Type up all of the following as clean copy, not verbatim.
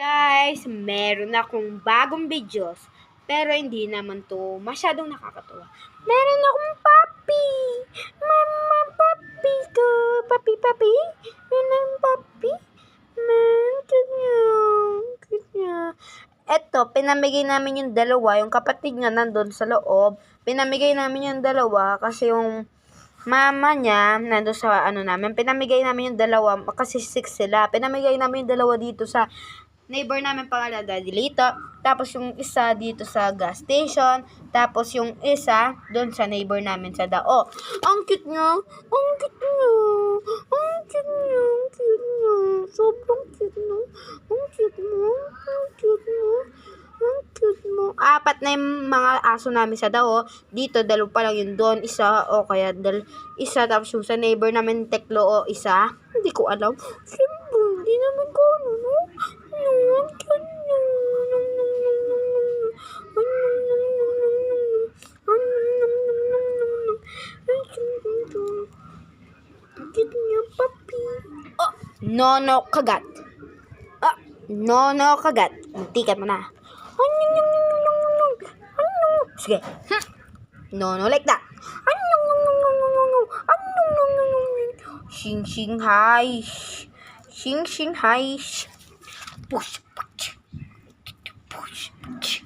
Guys, meron akong bagong videos, pero hindi naman to masyadong nakakatuwa. Meron akong puppy! Mama, puppy ko! Puppy, puppy! Meron puppy! Man, cute niya. Eto, pinamigay namin yung dalawa, yung kapatid niya nandun sa loob. Pinamigay namin yung dalawa kasi yung mama niya nandun sa namin. Pinamigay namin yung dalawa kasi 6 sila. Pinamigay namin yung dalawa dito sa neighbor namin pangalan Daddy Lito. Tapos yung isa dito sa gas station. Tapos yung isa doon sa neighbor namin sa Dao. Ang cute niya. Ang cute niya. Ang cute niya. Ang cute niya. Sobrang cute mo. Ang cute mo. Ang cute mo. Ang cute mo. 4 na yung mga aso namin sa Dao. Dito, 2 pa lang yun doon. Isa o kaya isa. Tapos yung sa neighbor namin Teklo o isa. Hindi ko alam. Siyempre, hindi naman ko ano, no? Ang cute niya. Ang cute niya, puppy. Oh, Nono kagat. Ah, Nono kagat. Tikat mo na. Sige. No, like that. Shing shing hi. Shing shing hi. Push, push. Push, push.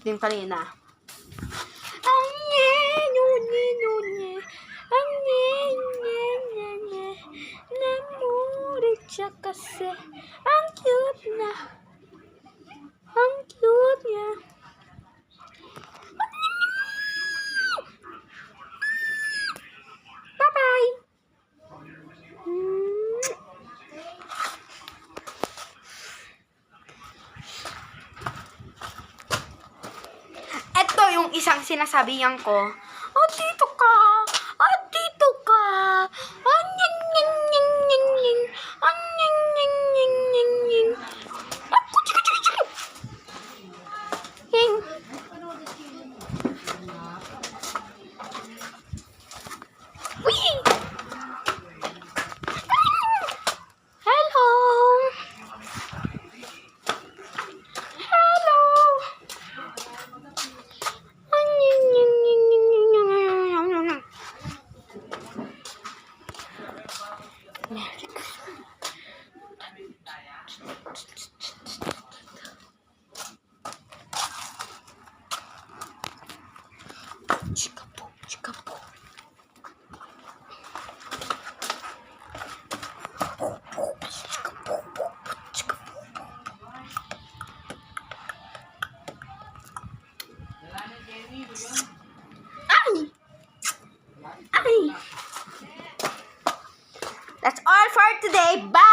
Din kanina. Namulit siya kasi ang cute na. Ang cute niya. Bye-bye. Ito yung isang sinasabi niyang ko. Oh, dito ka. Oh, dito ka. Oh, nying, nying, nying, nying, nying. Oh, nying, nying, nying, nying, nying. Oh, kuchika, chika, chika. Nying. Wee. Hello. Hello. Chikapo, chikapo. Ay! Ay! That's all for today. Bye!